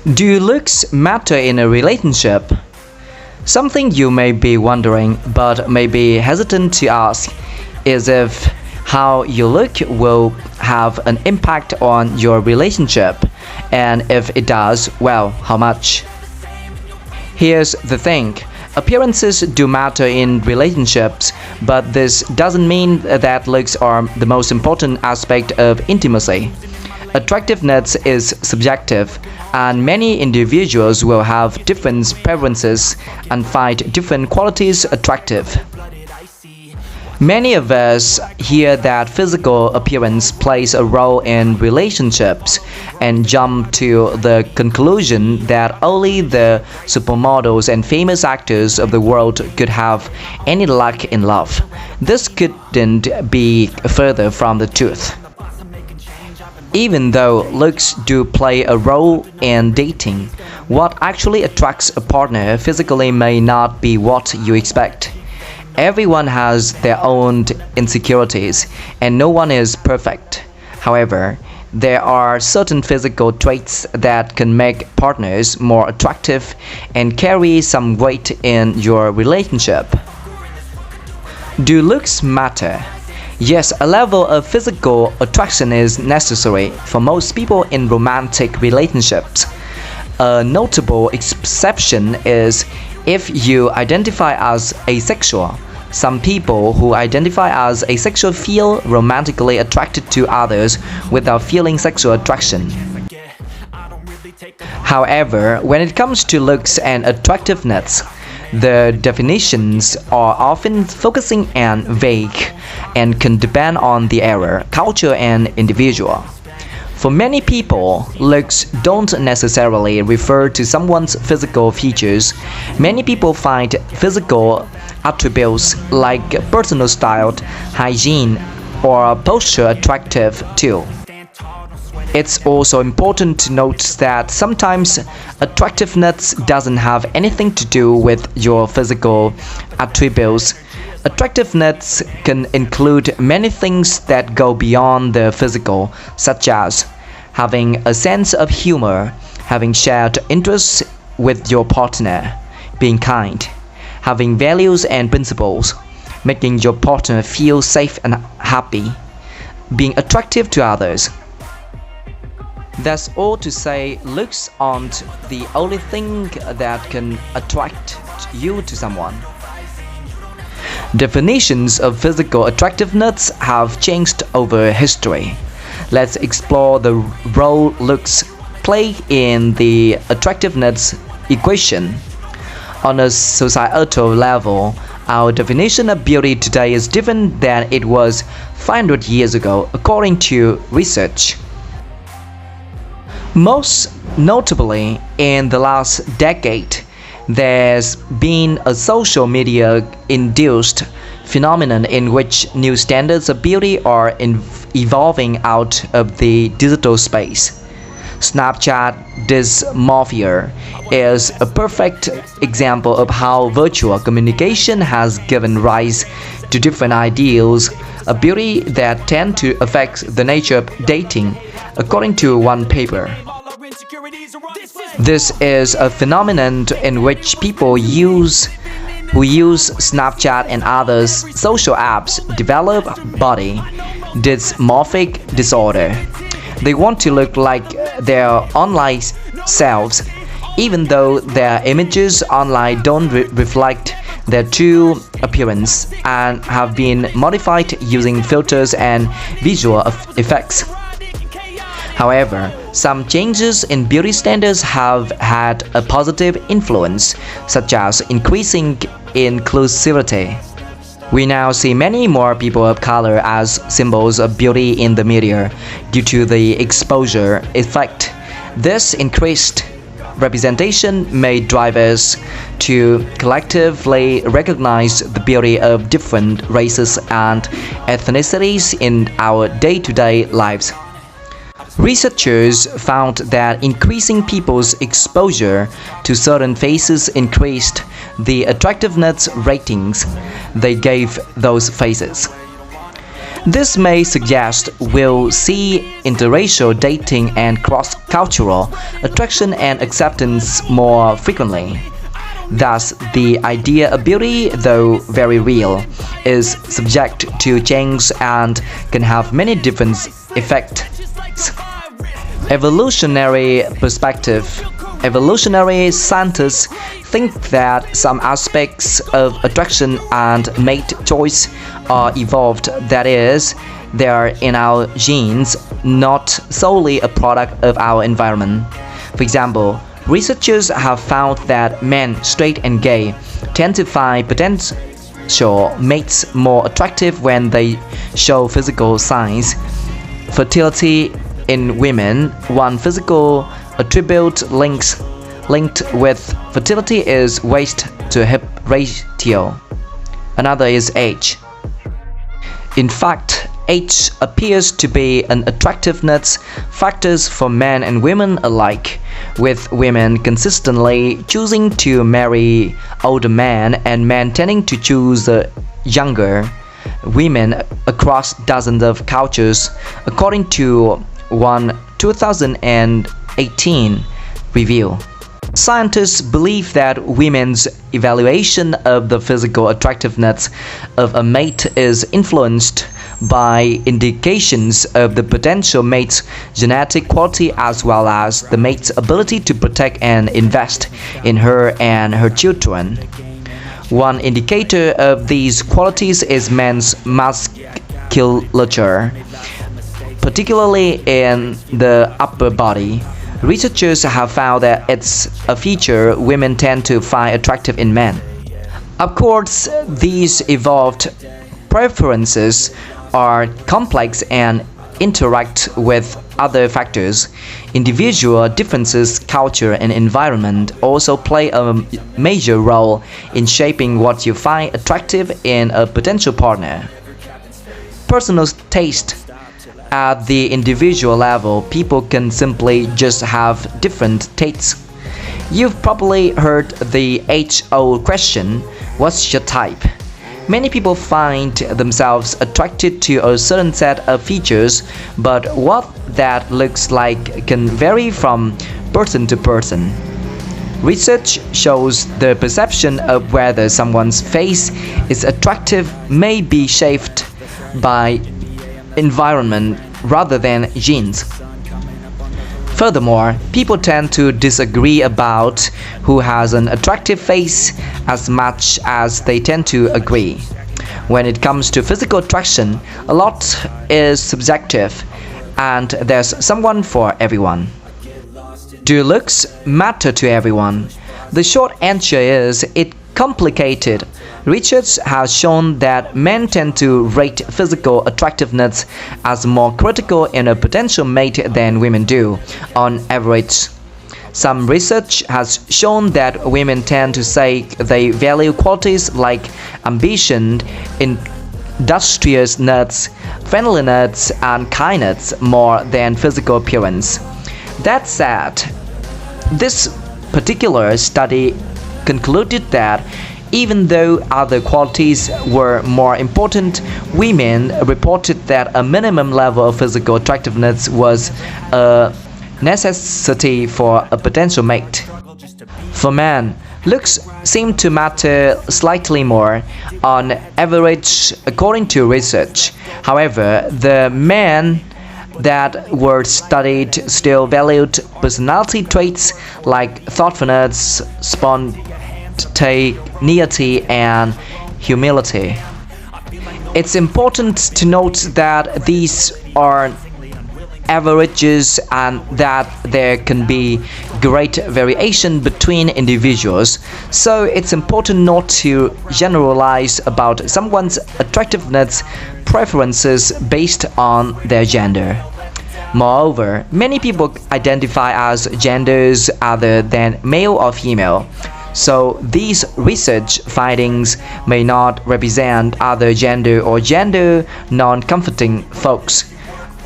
Do looks matter in a relationship? Something you may be wondering but may be hesitant to ask is if how you look will have an impact on your relationship, and if it does, well, how much? Here's the thing. Appearances do matter in relationships, but this doesn't mean that looks are the most important aspect of intimacy. Attractiveness is subjective, and many individuals will have different preferences and find different qualities attractive. Many of us hear that physical appearance plays a role in relationships and jump to the conclusion that only the supermodels and famous actors of the world could have any luck in love. This couldn't be further from the truth. Even though looks do play a role in dating, what actually attracts a partner physically may not be what you expect. Everyone has their own insecurities, and no one is perfect. However, there are certain physical traits that can make partners more attractive and carry some weight in your relationship. Do looks matter? Yes, a level of physical attraction is necessary for most people in romantic relationships. A notable exception is if you identify as asexual. Some people who identify as asexual feel romantically attracted to others without feeling sexual attraction. However, when it comes to looks and attractiveness, the definitions are often focusing and vague and can depend on the era, culture, and individual. For many people, looks don't necessarily refer to someone's physical features. Many people find physical attributes like personal style, hygiene, or posture attractive too. It's also important to note that sometimes attractiveness doesn't have anything to do with your physical attributes. Attractiveness can include many things that go beyond the physical, such as having a sense of humor, having shared interests with your partner, being kind, having values and principles, making your partner feel safe and happy, being attractive to others. That's all to say, looks aren't the only thing that can attract you to someone. Definitions of physical attractiveness have changed over history. Let's explore the role looks play in the attractiveness equation. On a societal level, our definition of beauty today is different than it was 500 years ago, according to research. Most notably, in the last decade, there's been a social media-induced phenomenon in which new standards of beauty are evolving out of the digital space. Snapchat dysmorphia is a perfect example of how virtual communication has given rise to different ideals of beauty that tend to affect the nature of dating, according to one paper. This is a phenomenon in which people who use Snapchat and other social apps develop body dysmorphic disorder. They want to look like their online selves, even though their images online don't reflect their true appearance and have been modified using filters and visual effects. However, some changes in beauty standards have had a positive influence, such as increasing inclusivity. We now see many more people of color as symbols of beauty in the media due to the exposure effect. This increased representation may drive us to collectively recognize the beauty of different races and ethnicities in our day-to-day lives. Researchers found that increasing people's exposure to certain faces increased the attractiveness ratings they gave those faces. This may suggest we'll see interracial dating and cross-cultural attraction and acceptance more frequently. Thus, the idea of beauty, though very real, is subject to change and can have many different effects. Evolutionary perspective. Evolutionary scientists think that some aspects of attraction and mate choice are evolved, that is, they are in our genes, not solely a product of our environment. For example, researchers have found that men, straight and gay, tend to find potential mates more attractive when they show physical signs. Fertility in women, one physical attribute linked with fertility is waist to hip ratio. Another is age. In fact, age appears to be an attractiveness factor for men and women alike, with women consistently choosing to marry older men and men tending to choose younger women across dozens of cultures, according to one 2018 review. Scientists believe that women's evaluation of the physical attractiveness of a mate is influenced by indications of the potential mate's genetic quality as well as the mate's ability to protect and invest in her and her children. One indicator of these qualities is men's musculature, particularly in the upper body. Researchers have found that it's a feature women tend to find attractive in men. Of course, these evolved preferences are complex and interact with other factors. Individual differences, culture, and environment also play a major role in shaping what you find attractive in a potential partner. Personal taste. At the individual level, people can simply just have different tastes. You've probably heard the age-old question, what's your type? Many people find themselves attracted to a certain set of features, but what that looks like can vary from person to person. Research shows the perception of whether someone's face is attractive may be shaped by environment rather than genes. Furthermore, people tend to disagree about who has an attractive face as much as they tend to agree. When it comes to physical attraction, a lot is subjective, and there's someone for everyone. Do looks matter to everyone? The short answer is it's complicated. Research has shown that men tend to rate physical attractiveness as more critical in a potential mate than women do, on average. Some research has shown that women tend to say they value qualities like ambition, industriousness, friendliness, and kindness more than physical appearance. That said, this particular study concluded that even though other qualities were more important, women reported that a minimum level of physical attractiveness was a necessity for a potential mate. For men, looks seem to matter slightly more, on average, according to research. However, the men that were studied still valued personality traits like thoughtfulness, spontaneity, and humility. It's important to note that these are averages and that there can be great variation between individuals, so it's important not to generalize about someone's attractiveness preferences based on their gender. Moreover, many people identify as genders other than male or female, so these research findings may not represent other gender or gender non-comforting folks,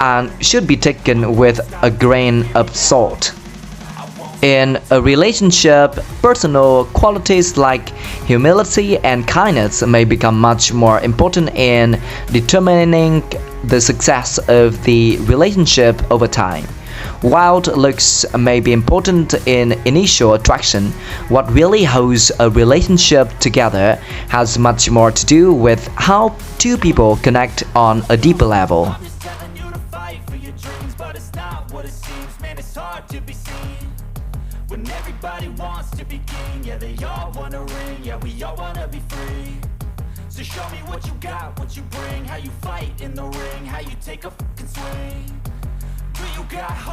and should be taken with a grain of salt. In a relationship, personal qualities like humility and kindness may become much more important in determining the success of the relationship over time. While looks may be important in initial attraction, what really holds a relationship together has much more to do with how two people connect on a deeper level. I'm just telling you to fight for your dreams, but it's not what it seems. Man, it's hard to be seen when everybody wants to be king. Yeah, they all wanna ring. Yeah, we all wanna be free. So show me what you got, what you bring, how you fight in the ring, how you take a fucking swing. Do you got hope?